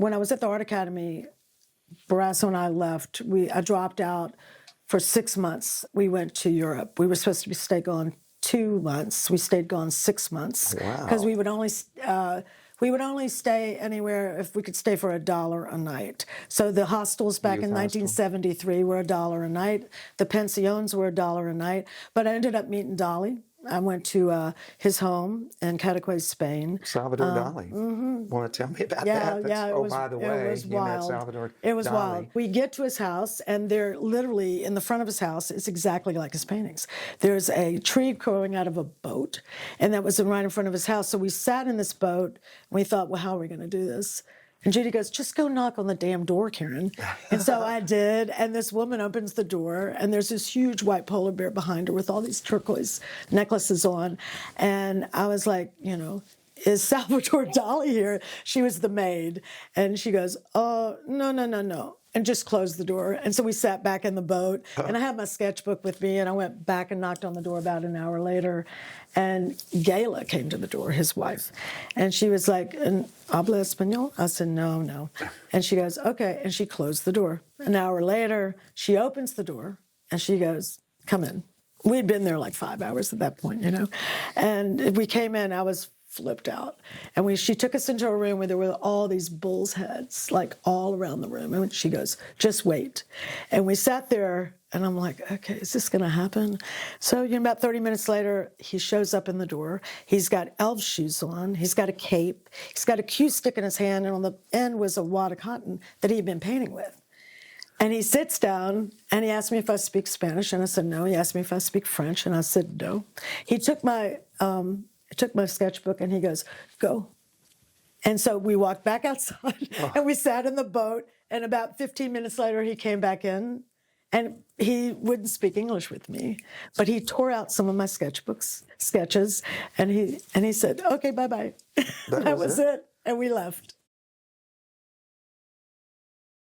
when I was at the Art Academy, Barrasso and I left. I dropped out for 6 months. We went to Europe. We were supposed to stay gone 2 months. We stayed gone 6 months because we would only stay anywhere if we could stay for $1 a night. So the hostels back in 1973 were $1 a night. The pensions were $1 a night. But I ended up meeting Dali. I went to his home in Cadaqués, Spain. Salvador Dali. Want to tell me about that? Yeah. By the way, it was you wild. met Salvador It was Dali. wild. We get to his house, and they're literally in the front of his house. It's exactly like his paintings. There's a tree growing out of a boat, and that was right in front of his house. So we sat in this boat, and we thought, well, how are we going to do this? And Judy goes, just go knock on the damn door, Karen. And so I did, and this woman opens the door, and there's this huge white polar bear behind her with all these turquoise necklaces on. And I was like, is Salvador Dali here? She was the maid. And she goes, oh, no. And just closed the door. And so we sat back in the boat, and I had my sketchbook with me, and I went back and knocked on the door about an hour later, and Gayla came to the door, his wife, and she was like, habla español? I said, no. And she goes, okay, and she closed the door. An hour later, she opens the door, and she goes, come in. We'd been there like 5 hours at that point, And we came in, I was flipped out. And she took us into a room where there were all these bull's heads, like all around the room. And she goes, just wait. And we sat there, and I'm like, okay, is this going to happen? So about 30 minutes later, he shows up in the door. He's got elf shoes on. He's got a cape. He's got a cue stick in his hand, and on the end was a wad of cotton that he had been painting with. And he sits down, and he asked me if I speak Spanish, and I said no. He asked me if I speak French, and I said no. He took my sketchbook, and he goes, go. And so we walked back outside, and we sat in the boat, and about 15 minutes later, he came back in, and he wouldn't speak English with me, but he tore out some of my sketches, and he said, okay, bye-bye. That was it, and we left.